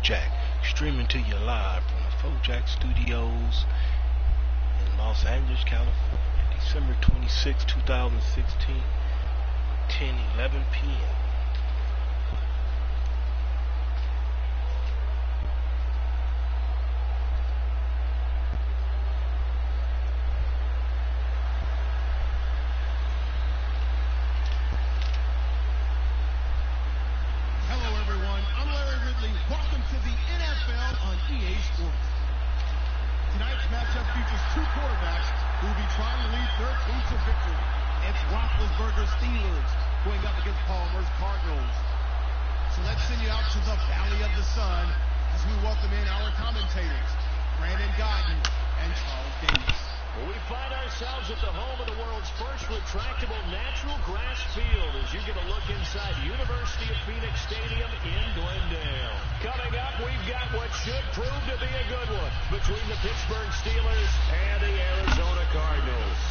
Fourjac, streaming to you live from the Fourjacs Studios in Los Angeles, California, December 26, 2016, 10:11 p.m. Welcome to the NFL on EA Sports. Tonight's matchup features two quarterbacks who will be trying to lead their team to victory. It's Roethlisberger's Steelers going up against Palmer's Cardinals. So let's send you out to the Valley of the Sun as we welcome in our commentators, Brandon Godden and Charles Davis. Well, we find ourselves at the home of the world's first retractable natural grass field as you get a look inside University of Phoenix Stadium in Glendale. Coming up, we've got what should prove to be a good one between the Pittsburgh Steelers and the Arizona Cardinals.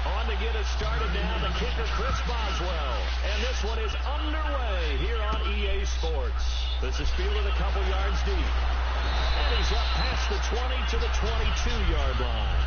On to get us started now, the kicker Chris Boswell. And this one is underway here on EA Sports. This is fielded a couple yards deep. And he's up past the 20 to the 22-yard line.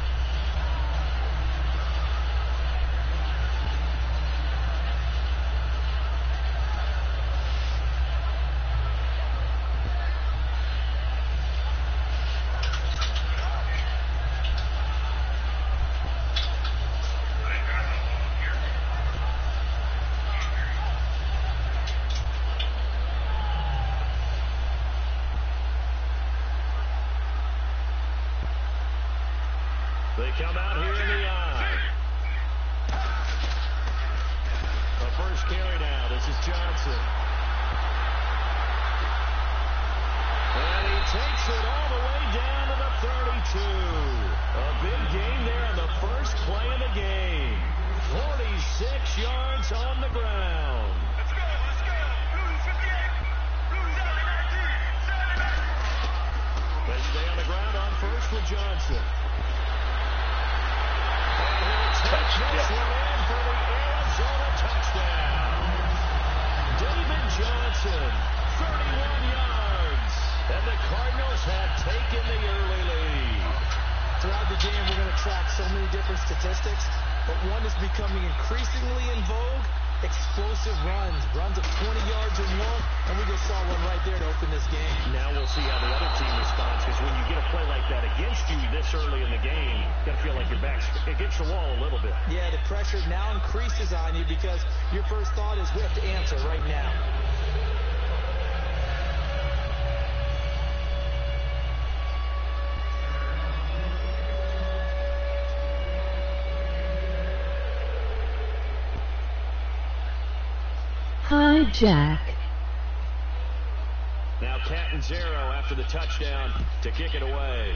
They come out here in the eye. The first carry now. This is Johnson. And he takes it all the way down to the 32. A big gain there on the first play of the game. 46 yards on the ground. Let's go, let's go. Blues 58. Blues out at 19. They stay on the ground on first with Johnson. Touchdown. This one in for the Arizona touchdown. David Johnson, 31 yards. And the Cardinals have taken the early lead. Throughout the game, we're going to track so many different statistics, but one is becoming increasingly in vogue: explosive runs of 20 yards or more, and we just saw one right there to open this game. Now we'll see how the other team responds, because when you get a play like that against you this early in the game, you got to feel like your back's against the wall a little bit. Yeah, the pressure now increases on you because your first thought is we have to answer right now. Hi, Jack. Now Catanzaro after the touchdown to kick it away.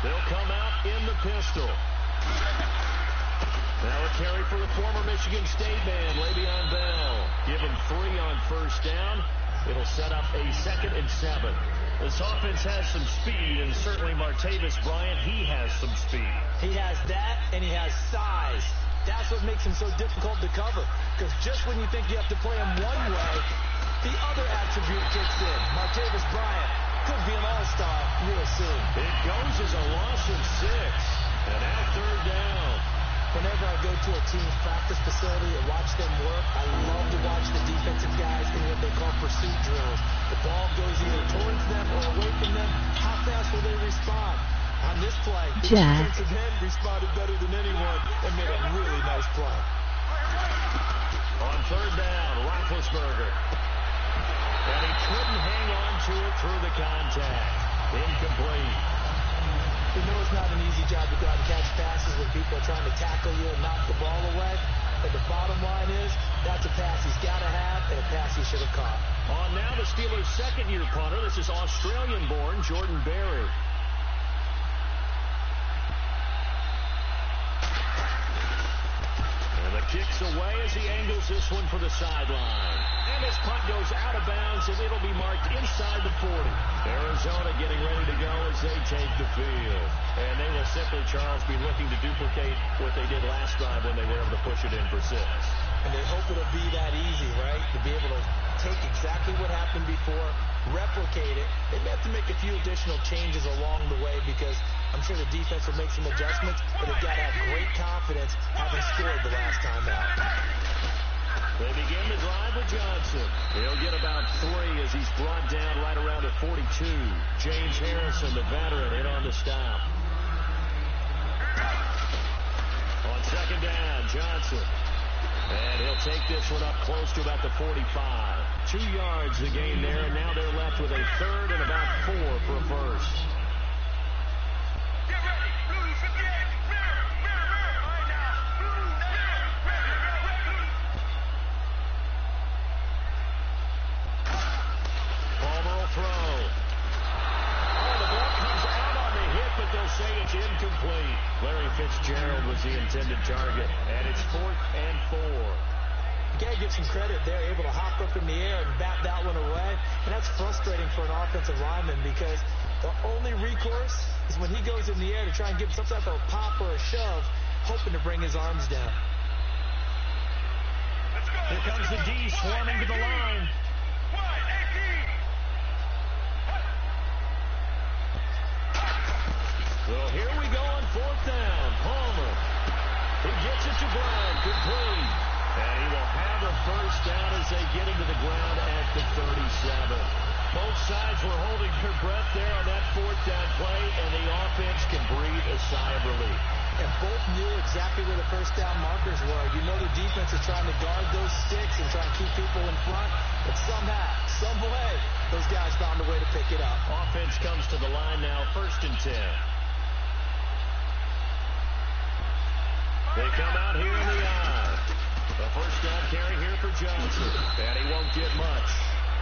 They'll come out in the pistol. Now a carry for the former Michigan State man, Le'Veon Bell. Give him 3 on first down. It'll set up a 2nd and 7. This offense has some speed, and certainly Martavis Bryant, he has some speed. He has that, and he has size. That's what makes him so difficult to cover, because just when you think you have to play him one way, the other attribute kicks in. Martavis Bryant could be an all-star real soon. It goes as a loss of 6, and at 3rd down. Whenever I go to a team's practice facility and watch them work, I love to watch the defensive guys in what they call pursuit drills. The ball goes either towards them or away from them. How fast will they respond? On this play, the defensive end responded better than anyone and made a really nice play. On 3rd down, Roethlisberger. And he couldn't hang on to it through the contact. Incomplete. We know it's not an easy job to go out and catch passes when people are trying to tackle you and knock the ball away. But the bottom line is, that's a pass he's got to have and a pass he should have caught. On now the Steelers' 2nd-year punter. This is Australian-born Jordan Berry. And the kicks away as he angles this one for the sideline. And this punt goes out of bounds, and it'll be marked inside the 40. Arizona getting ready to go as they take the field. And they will simply, Charles, be looking to duplicate what they did last drive when they were able to push it in for 6. And they hope it'll be that easy, right? To be able to take exactly what happened before, replicate it. They may have to make a few additional changes along the way because I'm sure the defense will make some adjustments, but they've got to have great confidence having scored the last time out. They begin the drive with Johnson. He'll get about 3 as he's brought down right around at 42. James Harrison, the veteran, in on the stop. On second down, Johnson. And he'll take this one up close to about the 45. 2 yards the gain there, and now they're left with a third and about 4 for a first. Get ready. Blue 58. Mirror. Right now. Blue down. Ready. Palmer will throw. Oh, the ball comes out on the hit, but they'll say it's incomplete. Larry Fitzgerald was the intended target, and it's 4th and 4. You got to give some credit. They're able to hop up in the air and bat that one away, and that's frustrating for an offensive lineman because the only recourse is when he goes in the air to try and give some type of a pop or a shove, hoping to bring his arms down. Here comes the D swarming to the line. Well, here we go on 4th down. Palmer. He gets it to Brown. Complete. And he will have a first down as they get into the ground at the 37. Both sides were holding their breath there on that 4th down play, and the offense can breathe a sigh of relief. And both knew exactly where the first down markers were. You know the defense is trying to guard those sticks and try and keep people in front, but somehow, some way, those guys found a way to pick it up. Offense comes to the line now, 1st and 10. They come out here in the eye. The first down carry here for Johnson. And he won't get much.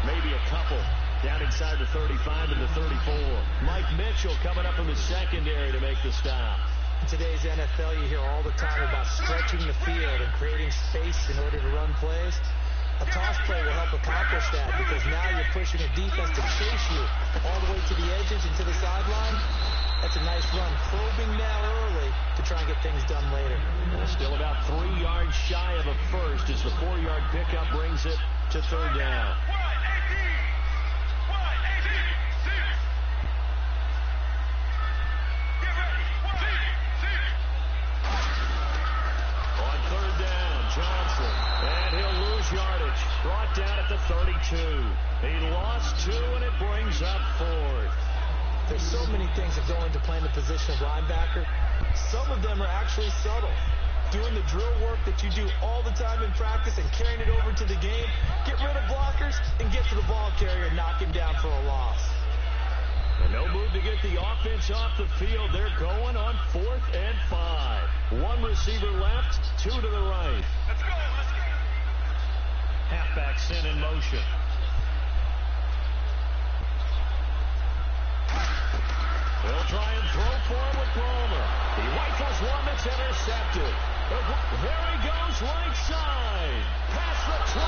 Maybe a couple. Down inside the 35 to the 34. Mike Mitchell coming up in the secondary to make the stop. In today's NFL, you hear all the time about stretching the field and creating space in order to run plays. A toss play will help accomplish that because now you're pushing a defense to chase you all the way to the edges and to the sideline. That's a nice run, probing now early to try and get things done later. Still about 3 yards shy of a first as the 4-yard pickup brings it to 3rd down. On 3rd down, Johnson. And he'll lose yardage. Brought down at the 32. He lost 2, and it brings up 4th. There's so many things that go into playing the position of linebacker. Some of them are actually subtle. Doing the drill work that you do all the time in practice and carrying it over to the game. Get rid of blockers and get to the ball carrier and knock him down for a loss. And no move to get the offense off the field. They're going on 4th and 5. 1 receiver left, 2 to the right. Let's go. Halfback sent in motion. They'll try and throw for him with Palmer. He rifles one that's intercepted. There he goes, right side. Past the 20.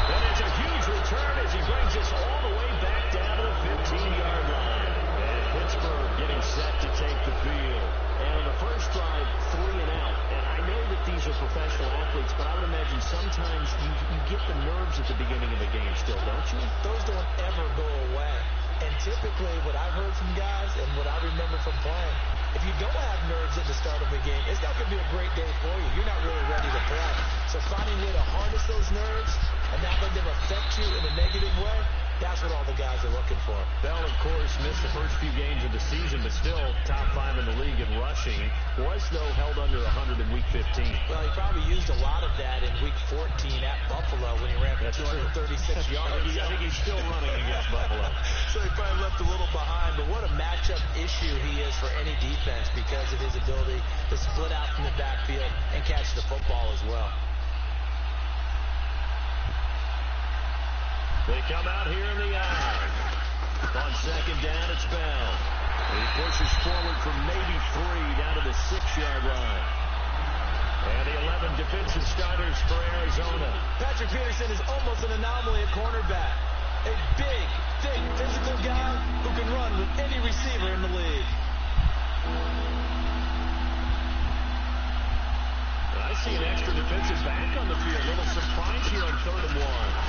And it's a huge return as he brings us all the way back down to the 15-yard line. And Pittsburgh getting set to take the field. And on the first drive, 3 and out. And I know that these are professional athletes, but I would imagine sometimes you get the nerves at the beginning of the game still, don't you? Those don't ever go away. And typically, what I've heard from guys and what I remember from playing, if you don't have nerves at the start of a game, it's not going to be a great day for you. You're not really ready to play. So finding a way to harness those nerves and not let them affect you in a negative way, that's what all the guys are looking for. Bell, of course, missed the first few games of the season, but still top 5 in the league in rushing. Was, though, held under 100 in Week 15. Well, he probably used a lot of that in Week 14 at Buffalo when he ran for 236 yards. I think he's still running against Buffalo. So he probably left a little behind, but what a matchup issue he is for any defense because of his ability to split out from the backfield and catch the football as well. They come out here in the eye. On second down, it's Bell. He pushes forward from maybe 3 down to the 6-yard line. And the 11 defensive starters for Arizona. Patrick Peterson is almost an anomaly at cornerback. A big, thick, physical guy who can run with any receiver in the league. I see an extra defensive back on the field. A little surprise here on 3rd and 1.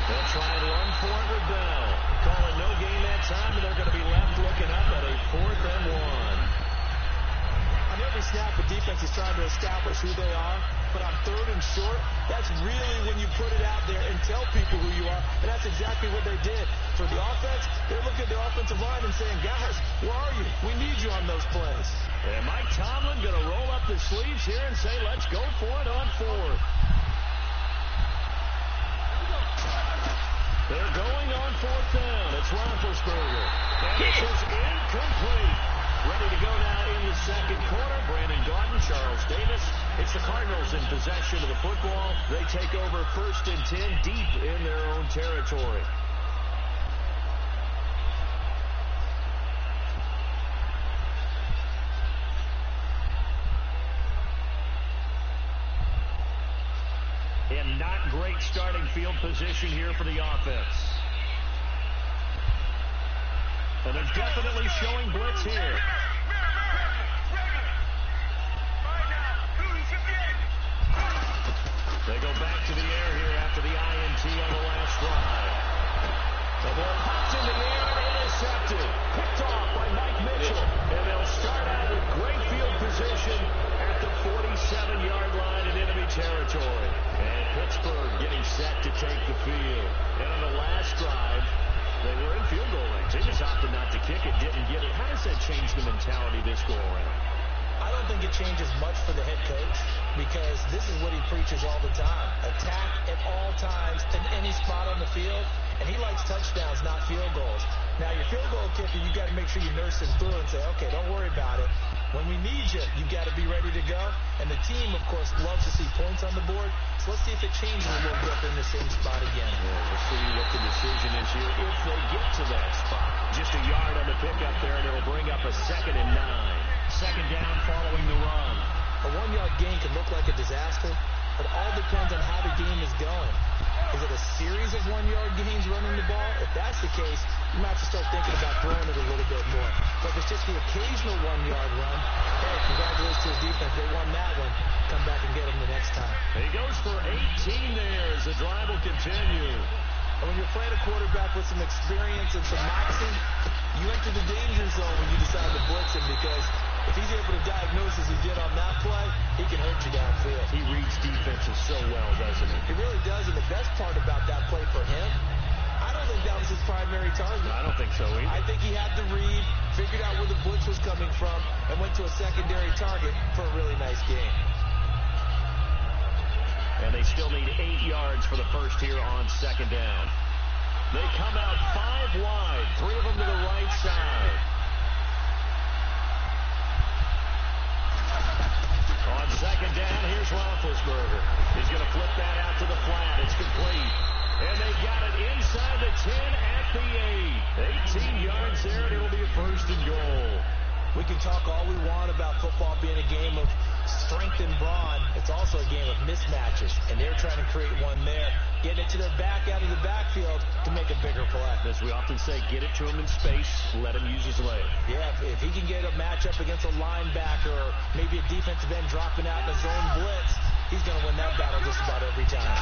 They'll try and run for it with Bell. Call it no gain that time, and they're going to be left looking up at a 4th and 1. On every snap, the defense is trying to establish who they are, but on 3rd and short, that's really when you put it out there and tell people who you are, and that's exactly what they did. For the offense, they're looking at their offensive line and saying, guys, where are you? We need you on those plays. And Mike Tomlin going to roll up the sleeves here and say, let's go for it on 4th. They're going on 4th down. It's Roethlisberger. And this is incomplete. Ready to go now in the second quarter. Brandon Gaudin, Charles Davis. It's the Cardinals in possession of the football. They take over 1st and 10 deep in their own territory. And not great starting field position here for the offense. And they're definitely showing blitz here. They go back to the air here after the INT on the last drive. The ball pops in the air and intercepted. Picked off by Mike Mitchell. And they'll start out with great field position at the 47-yard line in enemy territory. And Pittsburgh getting set to take the field. And on the last drive, they were in field goal range. They just opted not to kick it, didn't get it. How does that change the mentality this go around? I don't think it changes much for the head coach because this is what he preaches all the time. Attack at all times in any spot on the field, and he likes touchdowns, not field goals. Now, your field goal kicker, you got to make sure you nurse him through and say, okay, don't worry about it. When we need you, you got to be ready to go. And the team, of course, loves to see points on the board. So let's see if it changes a little bit in the same spot again. Yeah, we'll see what the decision is here if they get to that spot. Just a yard on the pickup there, and it'll bring up a 2nd and 9. 2nd down following the run. A 1-yard gain can look like a disaster, but all depends on how the game is going. Is it a series of 1-yard gains running the ball? If that's the case, you might have to start thinking about throwing it a little bit more. But if it's just the occasional 1-yard run, hey, congratulations to the defense. They won that one. Come back and get them the next time. He goes for 18 there as the drive will continue. And when you're playing a quarterback with some experience and some moxie, you enter the danger zone when you decide to blitz him because if he's able to diagnose as he did on that play, he can hurt you downfield. He reads defenses so well, doesn't he? He really does, and the best part about that play for him, I don't think that was his primary target. I don't think so either. I think he had the read, figured out where the blitz was coming from, and went to a secondary target for a really nice game. And they still need 8 yards for the first here on 2nd down. They come out 5 wide, 3 of them to the right side. On 2nd down, here's Roethlisberger. He's going to flip that out to the flat. It's complete. And they got it inside the 10 at the 8. 18 yards there, and it'll be a 1st and goal. We can talk all we want about football being a game of strength and brawn. It's also a game of mismatches, and they're trying to create one there, getting it to their back out of the backfield to make a bigger play. As we often say, get it to him in space, let him use his leg. Yeah, if he can get a matchup against a linebacker or maybe a defensive end dropping out in a zone blitz, he's going to win that battle just about every time.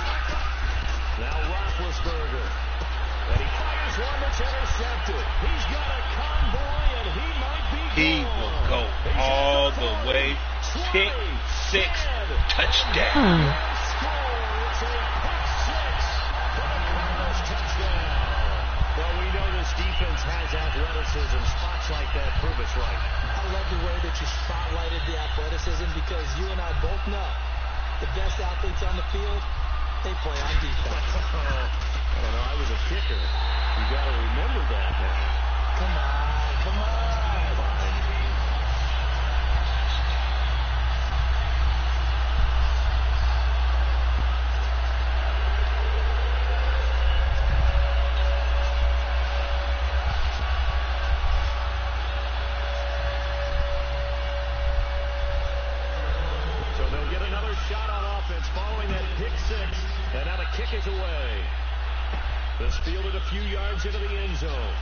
Now Roethlisberger. And he fires one that's intercepted. He's got a convoy, and he might be gone. He will go all the way. Pick 6 touchdown. It's a pick 6 for the Cardinals touchdown. Well, we know this defense has athleticism. Spots like that prove us right. I love the way that you spotlighted the athleticism because you and I both know the best athletes on the field, they play on defense. I don't know. I was a kicker. You got to remember that now. Come on. Fine. So they'll get another shot on away. This fielded a few yards into the end zone.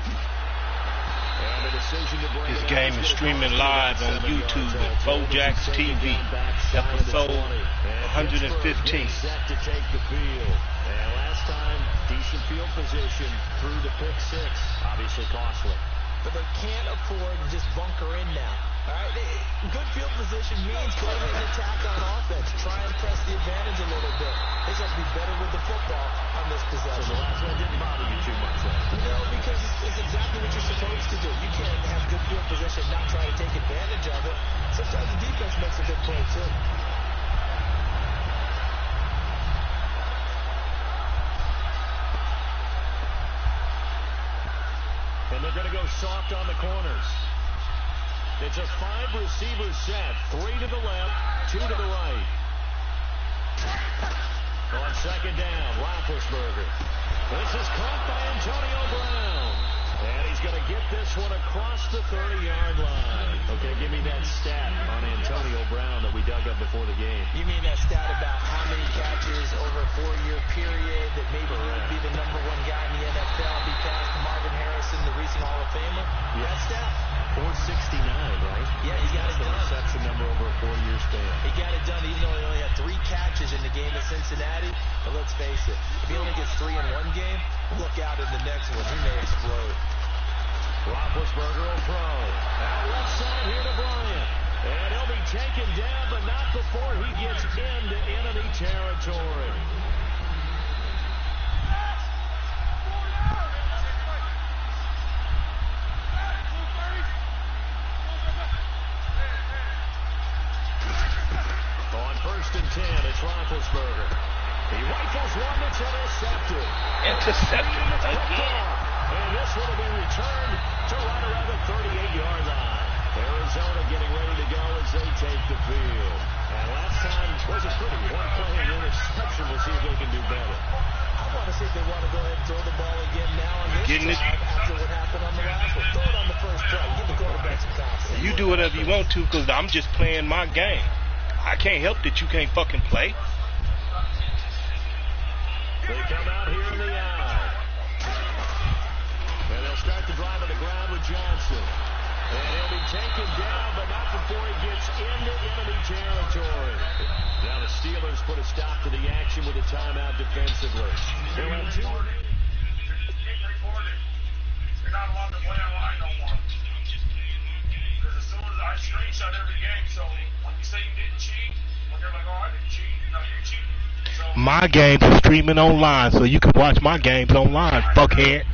And a decision to bring This game is streaming live on YouTube at Fourjacs TV, episode 115. Set to take the field. And last time, decent field position through the pick six. Obviously costly. But they can't afford to just bunker in now. All right, good field position means go ahead and attack on offense. Try and press the advantage a little bit. They just have to be better with the football on this possession. So the last one didn't bother you too much, right? No, because it's exactly what you're supposed to do. You can't have good field position and not try to take advantage of it. Sometimes the defense makes a good play, too. And they're going to go soft on the corners. It's a 5-receiver set. 3 to the left, 2 to the right. On second down, Roethlisberger. This is caught by Antonio Brown. And he's going to get this one across the 30-yard line. Okay, give me that stat on Antonio Brown that we dug up before the game. You mean that stat about how many catches over a 4-year period that maybe he would be the #1 guy in the NFL, be past Marvin Harrison, the recent Hall of Famer? Yeah. That stat? 469, right? Yeah, he got it done. That's the reception number over a 4-year span. He got it done even though he only had 3 catches in the game at Cincinnati. But let's face it, if he only gets 3 in one game, look out in the next one. He may explode. Roethlisberger will throw. Out left side here to Bryant. And he'll be taken down, but not before he gets into enemy territory. On 1st and 10, it's Roethlisberger. He rifles one that's intercepted. Intercepted again. And this one will be returned to right around the 38-yard line. Arizona getting ready to go as they take the field. And last time was a pretty one play and interception. We'll see if they can do better. I want to see if they want to go ahead and throw the ball again now on this Getting drive after what happened on the last one. Throw it on the first play. Give the quarterback some confidence. You do whatever you want to because I'm just playing my game. I can't help that you can't fucking play. They come out here in the eye. And they'll start the drive on the ground with Johnson. And he'll be taken down, but not before he gets into enemy territory. Now the Steelers put a stop to the action with a timeout defensively. They'll have 2 remaining. You're not allowed to play online no more. Because as soon as I screenshot every game, so when you say you didn't cheat, when they're like, oh, I didn't cheat, no, you cheated. So My games are streaming online, so you can watch my games online, fuckhead.